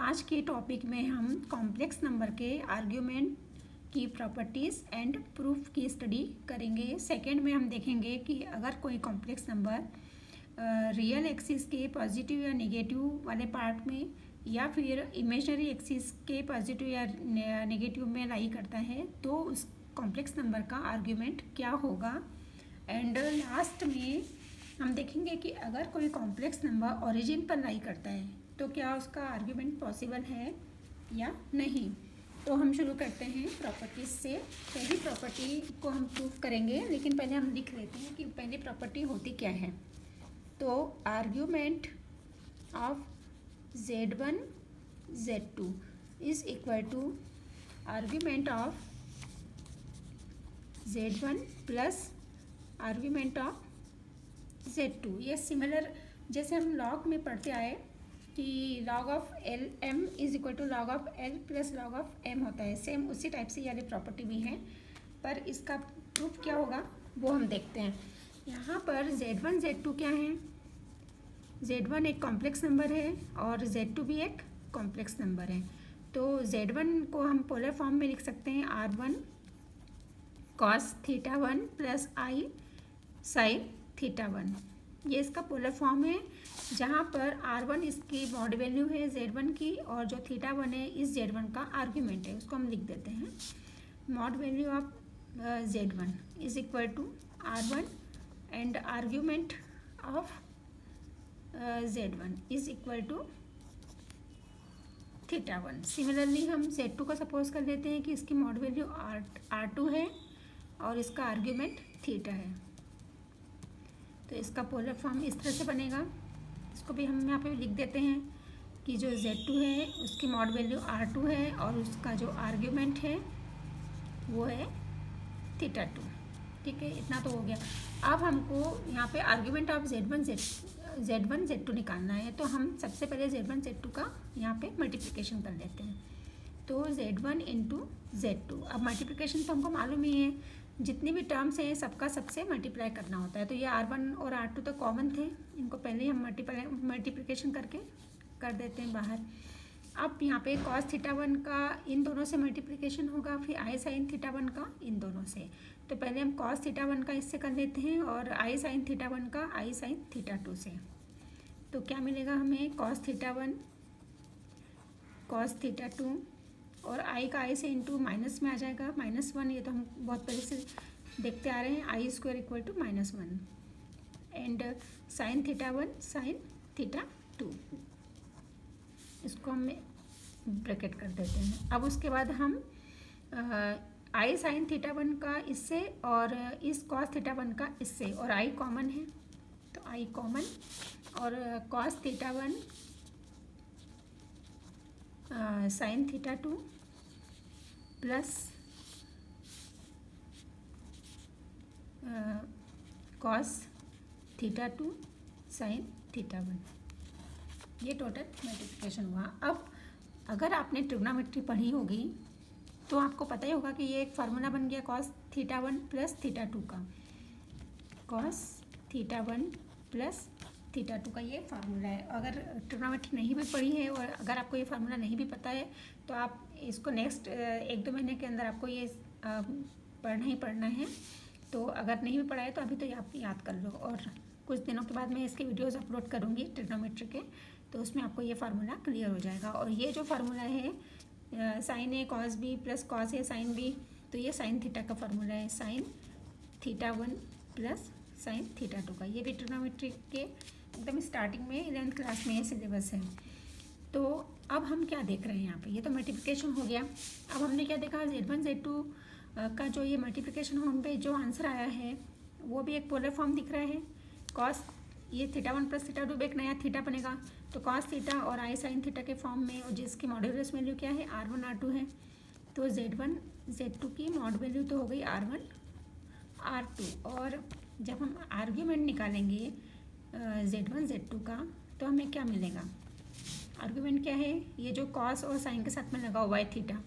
आज के टॉपिक में हम कॉम्प्लेक्स नंबर के आर्ग्यूमेंट की प्रॉपर्टीज़ एंड प्रूफ की स्टडी करेंगे। सेकंड में हम देखेंगे कि अगर कोई कॉम्प्लेक्स नंबर रियल एक्सिस के पॉजिटिव या नेगेटिव वाले पार्ट में या फिर इमेजिनरी एक्सिस के पॉजिटिव या नेगेटिव में लाई करता है तो उस कॉम्प्लेक्स नंबर का आर्ग्यूमेंट क्या होगा। एंड लास्ट में हम देखेंगे कि अगर कोई कॉम्प्लेक्स नंबर ओरिजिन पर लाई करता है तो क्या उसका आर्ग्यूमेंट पॉसिबल है या नहीं। तो हम शुरू करते हैं प्रॉपर्टीज से। पहली प्रॉपर्टी को हम प्रूफ करेंगे, लेकिन पहले हम लिख लेते हैं कि पहली प्रॉपर्टी होती क्या है। तो argument of Z1 Z2 is equal to argument of Z1 plus argument of Z2। ये सिमिलर जैसे हम लॉग में पढ़ते आए कि log of L M is equal to log of L plus log of M होता है, सेम उसी टाइप से वाली प्रॉपर्टी भी है। पर इसका प्रूफ क्या होगा वो हम देखते हैं। यहाँ पर Z1 Z2 क्या है। Z1 एक कॉम्प्लेक्स नंबर है और Z2 भी एक कॉम्प्लेक्स नंबर है। तो Z1 को हम पोलर फॉर्म में लिख सकते हैं R1 cos θ1 plus I sin θ1। ये इसका पोलर फॉर्म है, जहाँ पर R1 इसकी मॉड वैल्यू है Z1 की और जो θ1 है इस Z1 का आर्ग्यूमेंट है। उसको हम लिख देते हैं mod value of Z1 is equal to R1 and argument of Z1 is equal to θ1। Similarly हम Z2 को सपोज कर लेते हैं कि इसकी मॉड वैल्यू R2 है और इसका आर्ग्यूमेंट θ है। तो इसका पोलर फॉर्म इस तरह से बनेगा। इसको भी हम यहाँ पे लिख देते हैं कि जो Z2 है उसकी मॉड वैल्यू R2 है और उसका जो आर्ग्यूमेंट है वो है θ2। ठीक है, इतना तो हो गया। अब हमको यहाँ पे आर्ग्यूमेंट ऑफ Z1 Z2 निकालना है, तो हम सबसे पहले Z1 Z2 का यहाँ पे मल्टीप्लिकेशन कर लेते हैं। तो Z1 इंटू Z2। अब मल्टीप्लिकेशन तो हमको मालूम ही है, जितनी भी टर्म्स हैं सबका सबसे मल्टीप्लाई करना होता है। तो ये R1 और R2 तो कॉमन थे, इनको पहले हम मल्टीप्लिकेशन करके कर देते हैं बाहर। अब यहाँ पे cos θ1 का इन दोनों से मल्टीप्लिकेशन होगा, फिर I sin θ1 का इन दोनों से। तो पहले हम cos θ1 का इससे कर लेते हैं और I sin θ1 का I sin θ2 से। तो क्या मिलेगा हमें cos θ1 cos θ2 और I का I से इंटू माइनस में आ जाएगा -1। ये तो हम बहुत पहले से देखते आ रहे हैं, I square equal to -1 and sin θ1 sin θ2। इसको हम ब्रैकेट कर देते हैं। अब उसके बाद हम I sin θ1 का इससे और इस cos θ1 का इससे, और I कॉमन है तो I कॉमन और cos θ1 sin θ2 plus cos θ2 sin θ1। ये टोटल मल्टीप्लिकेशन हुआ। अब अगर आपने ट्रिग्नोमेट्री पढ़ी होगी तो आपको पता ही होगा कि ये एक फार्मूला बन गया cos θ1 प्लस θ2 का। cos θ1 प्लस θ2 का ये फार्मूला है। अगर ट्रिग्नोमेट्री नहीं भी पढ़ी है और अगर आपको ये फार्मूला नहीं भी पता है तो आप इसको नेक्स्ट 1-2 महीने के अंदर आपको ये पढ़ना ही पढ़ना है। तो अगर नहीं भी पढ़ा है तो अभी तो आप याद कर लो, और कुछ दिनों के बाद मैं इसके वीडियोस अपलोड करूँगी ट्रिग्नोमेट्री के, तो उसमें आपको ये फार्मूला क्लियर हो जाएगा। और ये जो फार्मूला है sin A cos B plus cos A sin B, तो ये sin θ का फार्मूला है, sin θ1 प्लस sin θ2 का। ये भी ट्रिग्नोमेट्री के एकदम स्टार्टिंग में 11th क्लास में ये सिलेबस है। तो अब हम क्या देख रहे हैं यहाँ पे, ये तो मल्टीप्लिकेशन हो गया। अब हमने क्या देखा, Z1 Z2 का जो ये मल्टीप्लिकेशन होने पे जो आंसर आया है वो भी एक पोलर फॉर्म दिख रहा है। cos ये θ1 प्लस θ2 एक नया थीटा बनेगा, तो cos θ और I sin θ के फॉर्म में, और जिसकी मॉड्यूलस वैल्यू क्या है R1 R2 है। तो Z1 Z2 की मॉड वैल्यू तो हो गई R1 R2। और जब हम आर्ग्यूमेंट निकालेंगे Z1 Z2 का तो हमें क्या मिलेगा। आर्ग्यूमेंट क्या है, ये जो cos और sin के साथ में लगा हुआ है थीटा,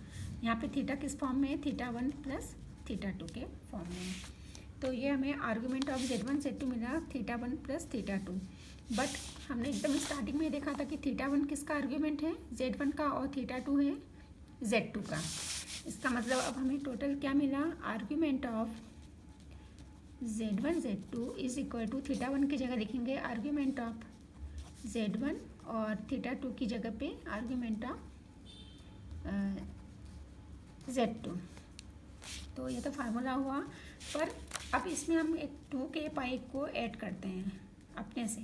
यहाँ पे थीटा किस फॉर्म में है, θ1 प्लस θ2 के फॉर्म में है। तो ये हमें आर्गूमेंट ऑफ Z1 Z2 मिला θ1 प्लस θ2। बट हमने एकदम स्टार्टिंग में देखा था कि θ1 किसका आर्ग्यूमेंट है, Z1 का, और θ2 है Z2 का। इसका मतलब अब हमें टोटल क्या मिला, argument of Z1 Z2 is equal to θ1 की जगह लिखेंगे आर्ग्यूमेंट ऑफ Z1 और θ2 की जगह पे आर्ग्यूमेंट ऑफ Z2। तो ये तो फार्मूला हुआ, पर अब इसमें हम एक 2k पाई को ऐड करते हैं अपने से।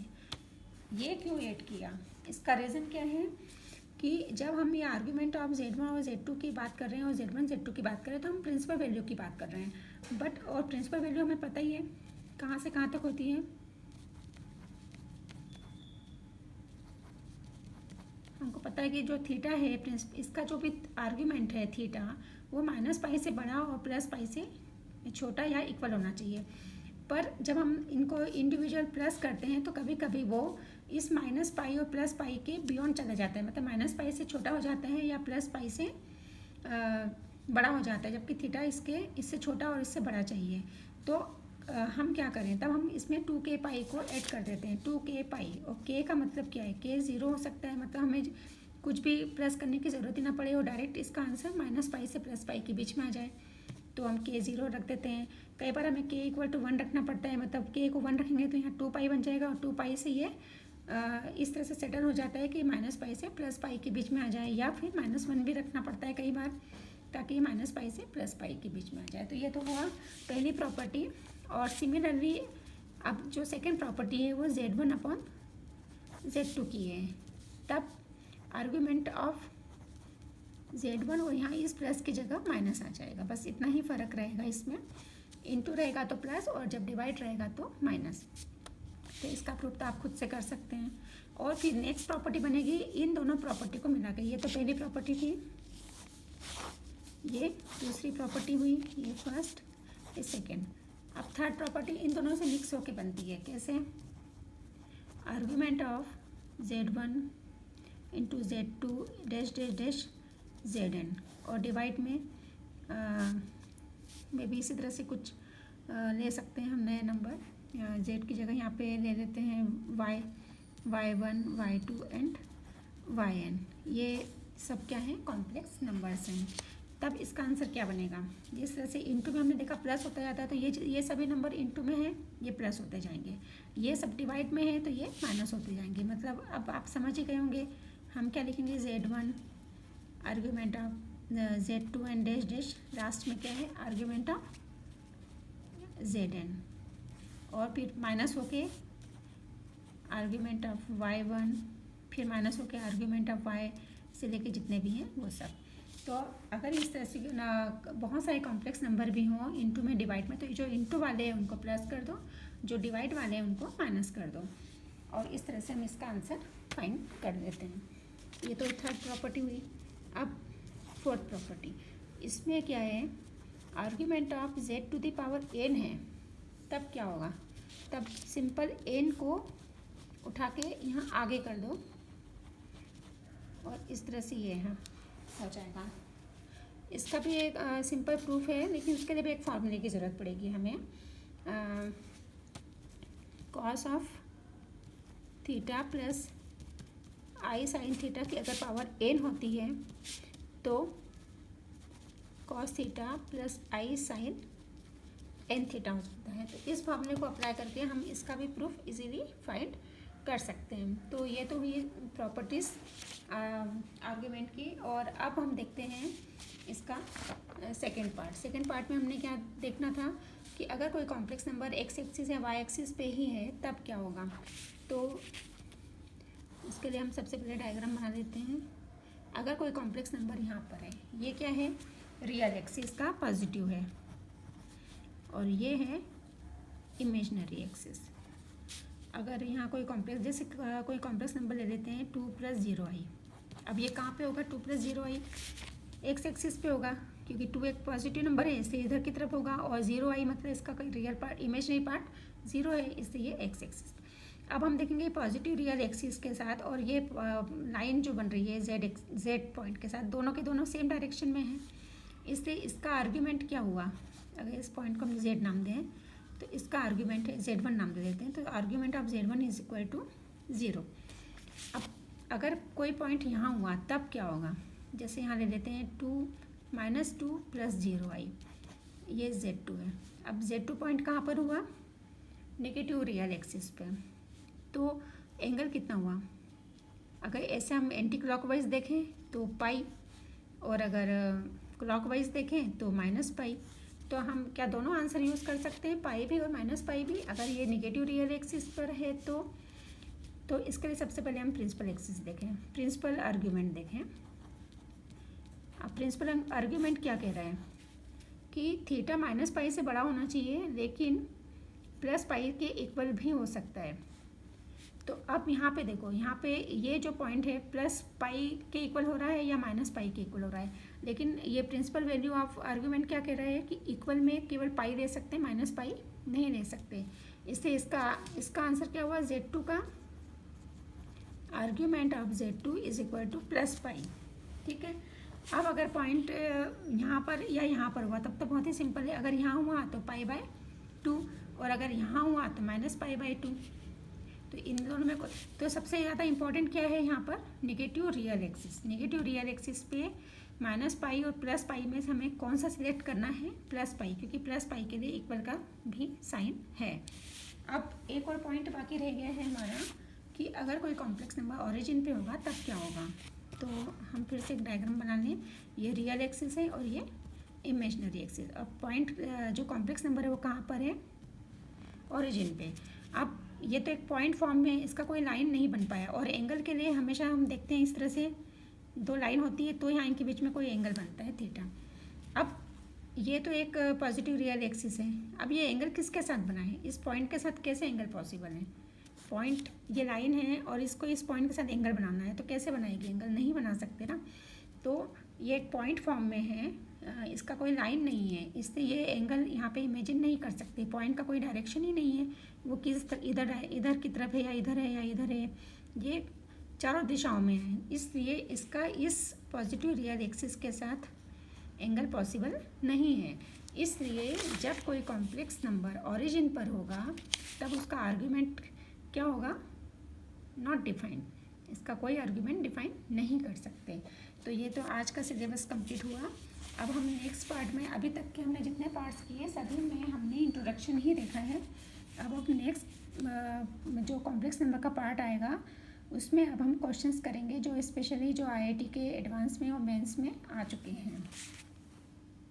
ये क्यों ऐड किया, इसका रीज़न क्या है कि जब हम ये आर्ग्यूमेंट ऑफ Z1 और Z2 की बात कर रहे हैं और Z1 Z2 की बात कर रहे हैं तो हम प्रिंसिपल वैल्यू की बात कर रहे हैं। बट और प्रिंसिपल वैल्यू हमें पता ही है कहाँ से कहाँ तक होती है, हमको पता है कि जो थीटा है इसका जो भी आर्ग्यूमेंट है थीटा, वो -π से बड़ा और +π से छोटा या इक्वल होना चाहिए। पर जब हम इनको इंडिविजुअल प्लस करते हैं तो कभी कभी वो इस -π और +π के बियॉन्ड चला जाता है, मतलब -π से छोटा हो जाता है या +π से बड़ा हो जाता है, जबकि थीटा इससे छोटा और इससे बड़ा चाहिए। तो हम क्या करें, तब हम इसमें 2k पाई को ऐड कर देते हैं, 2k पाई। और k का मतलब क्या है, k 0 हो सकता है, मतलब हमें कुछ भी प्लस करने की ज़रूरत ही ना पड़े और डायरेक्ट इसका आंसर -π से +π के बीच में आ जाए। तो हम k 0 रख देते हैं। कई बार हमें k = 1 रखना पड़ता है, मतलब k को 1 रखेंगे तो यहाँ 2π बन जाएगा और 2π से ये इस तरह से सेटल हो जाता है कि -π से +π के बीच में आ जाए, या फिर -1 भी रखना पड़ता है कई बार ताकि -π से +π के बीच में आ जाए। तो ये तो हुआ पहली प्रॉपर्टी। और सिमिलरली अब जो सेकंड प्रॉपर्टी है वो Z1/Z2 की है, तब आर्ग्यूमेंट ऑफ Z1 और यहाँ इस प्लस की जगह माइनस आ जाएगा, बस इतना ही फ़र्क रहेगा इसमें। इनटू रहेगा तो प्लस और जब डिवाइड रहेगा तो माइनस। तो इसका प्रूफ तो आप खुद से कर सकते हैं। और फिर नेक्स्ट प्रॉपर्टी बनेगी इन दोनों प्रॉपर्टी को मिला के। ये तो पहली प्रॉपर्टी थी, ये दूसरी प्रॉपर्टी हुई, ये फर्स्ट, ये सेकेंड। अब थर्ड प्रॉपर्टी इन दोनों से मिक्स होके बनती है। कैसे, argument of Z1 into Z2 dash dash dash Zn, और डिवाइड में भी इसी तरह से कुछ ले सकते हैं हम नए नंबर। Z की जगह यहाँ पे ले लेते हैं y1 y2 एंड yn। ये सब क्या है, कॉम्प्लेक्स नंबर्स हैं। तब इसका आंसर क्या बनेगा, जिस तरह से इंटू में हमने देखा प्लस होता जाता है, तो ये सभी नंबर इंटू में है, ये प्लस होते जाएंगे। ये सब डिवाइड में है तो ये माइनस होते जाएंगे। मतलब अब आप समझ ही गए होंगे हम क्या लिखेंगे, Z1 argument of Z2 and dash dash, last में क्या है, आर्ग्यूमेंट ऑफ Zn, और फिर माइनस होके आर्ग्यूमेंट ऑफ y1, फिर माइनस होके आर्ग्यूमेंट ऑफ y से लेके जितने भी हैं वो सब। तो अगर इस तरह से ना बहुत सारे कॉम्प्लेक्स नंबर भी हों इंटू में डिवाइड में, तो जो इंटू वाले हैं उनको प्लस कर दो, जो डिवाइड वाले हैं उनको माइनस कर दो, और इस तरह से हम इसका आंसर फाइंड कर देते हैं। ये तो थर्ड प्रॉपर्टी हुई। अब फोर्थ प्रॉपर्टी, इसमें क्या है, आर्ग्यूमेंट ऑफ Z⁴n है, तब क्या होगा, तब सिंपल n को उठा के यहाँ आगे कर दो और इस तरह से ये यहाँ हो जाएगा। इसका भी एक सिंपल प्रूफ है, लेकिन उसके लिए भी एक फॉर्मूले की ज़रूरत पड़ेगी हमें। Cos of theta plus I sine theta की अगर पावर n होती है तो कॉस थीटा प्लस आई साइन n थीटा होता है। तो इस फॉर्मूले को अप्लाई करके हम इसका भी प्रूफ इजीली फाइंड कर सकते हैं। तो ये तो हुई प्रॉपर्टीज़ आर्ग्यूमेंट की। और अब हम देखते हैं इसका सेकंड पार्ट। सेकंड पार्ट में हमने क्या देखना था कि अगर कोई कॉम्प्लेक्स नंबर x एक्सिस या y एक्सिस पे ही है तब क्या होगा। तो इसके लिए हम सबसे पहले डायग्राम बना देते हैं। अगर कोई कॉम्प्लेक्स नंबर यहाँ पर है, ये क्या है, रियल एक्सिस का पॉजिटिव है, और ये है इमेजिनरी एक्सिस। अगर यहाँ कोई कॉम्प्लेक्स, जैसे कोई कॉम्प्लेक्स नंबर ले लेते हैं 2 + 0i। अब ये कहाँ पे होगा, 2 + 0i एक्स एक्सिस पे होगा, क्योंकि 2 एक पॉजिटिव नंबर है इसलिए इधर की तरफ होगा, और 0i मतलब इसका कोई रियल पार्ट, इमेजिनरी पार्ट 0 है इसलिए ये एक्स एक्सिस। अब हम देखेंगे पॉजिटिव रियल एक्सिस के साथ, और ये लाइन जो बन रही है जेड पॉइंट के साथ, दोनों के दोनों सेम डायरेक्शन में है, इसलिए इसका आर्ग्यूमेंट क्या हुआ। अगर इस पॉइंट को हम जेड नाम दें तो इसका आर्ग्यूमेंट है Z1 नाम दे देते हैं। तो argument of Z1 is equal to zero. अब अगर कोई पॉइंट यहाँ हुआ तब क्या होगा, जैसे यहाँ ले लेते हैं 2 -2 + 0i, ये Z2 है। अब Z2 पॉइंट कहाँ पर हुआ, नेगेटिव रियल एक्सिस पे, तो एंगल कितना हुआ, अगर ऐसे हम एंटी क्लॉकवाइज देखें तो पाई, और अगर क्लॉकवाइज देखें तो -पाई। तो हम क्या दोनों आंसर यूज़ कर सकते हैं, पाई भी और -पाई भी। अगर ये नेगेटिव रियल एक्सिस पर है तो इसके लिए सबसे पहले हम प्रिंसिपल एक्सिस देखें, प्रिंसिपल आर्ग्यूमेंट देखें। अब प्रिंसिपल आर्ग्यूमेंट क्या कह रहा है कि थीटा -पाई से बड़ा होना चाहिए, लेकिन +पाई के इक्वल भी हो सकता है। तो अब यहाँ पे देखो, यहाँ पे ये जो पॉइंट है +पाई के इक्वल हो रहा है या -पाई के इक्वल हो रहा है, लेकिन ये प्रिंसिपल वैल्यू ऑफ आर्ग्यूमेंट क्या कह रहा है कि इक्वल में केवल पाई ले सकते हैं, -पाई नहीं ले सकते। इससे इसका आंसर क्या हुआ, Z2 का आर्ग्यूमेंट ऑफ Z2 = +पाई। ठीक है। अब अगर पॉइंट यहाँ पर या यहाँ पर हुआ तब तो बहुत ही सिंपल है, अगर यहाँ हुआ तो π/2 और अगर यहाँ हुआ तो -π/2। तो इन दोनों में तो सबसे ज़्यादा इंपॉर्टेंट क्या है यहाँ पर, negative real axis. Negative real axis पे -पाई और +पाई में से हमें कौन सा सिलेक्ट करना है, +पाई, क्योंकि +पाई के लिए इक्वल का भी साइन है। अब एक और पॉइंट बाकी रह गया है हमारा कि अगर कोई कॉम्प्लेक्स नंबर ओरिजिन पे होगा तब क्या होगा। तो हम फिर से एक डायग्राम बना लें, ये रियल एक्सिस है और ये इमेजिनरी एक्सिस। अब पॉइंट जो कॉम्प्लेक्स नंबर है वो कहाँ पर है, ओरिजिन पे। अब ये तो एक पॉइंट फॉर्म में, इसका कोई लाइन नहीं बन पाया, और एंगल के लिए हमेशा हम देखते हैं इस तरह से दो लाइन होती है तो यहाँ इनके बीच में कोई एंगल बनता है, थीटा। अब ये तो एक पॉजिटिव रियल एक्सिस है, अब ये एंगल किसके साथ बना है, इस पॉइंट के साथ कैसे एंगल पॉसिबल है। पॉइंट ये लाइन है और इसको इस पॉइंट के साथ एंगल बनाना है, तो कैसे बनाएगी, एंगल नहीं बना सकते ना। तो ये एक पॉइंट फॉर्म में है, इसका कोई लाइन नहीं है, इससे ये एंगल यहाँ पे इमेजिन नहीं कर सकते। पॉइंट का कोई डायरेक्शन ही नहीं है, वो किस इधर की तरफ है या इधर है या इधर है, ये चारों दिशाओं में है, इसलिए इसका इस पॉजिटिव रियल एक्सिस के साथ एंगल पॉसिबल नहीं है। इसलिए जब कोई कॉम्प्लेक्स नंबर ओरिजिन पर होगा तब उसका आर्ग्यूमेंट क्या होगा, नॉट डिफाइंड, इसका कोई आर्ग्यूमेंट डिफाइन नहीं कर सकते। तो ये तो आज का सिलेबस कंप्लीट हुआ। अब हम नेक्स्ट पार्ट में, अभी तक के हमने जितने पार्ट्स किए सभी में हमने इंट्रोडक्शन ही देखा है। अब नेक्स्ट जो कॉम्प्लेक्स नंबर का पार्ट आएगा उसमें अब हम क्वेश्चंस करेंगे जो स्पेशली जो IIT के एडवांस में और मेंस में आ चुके हैं।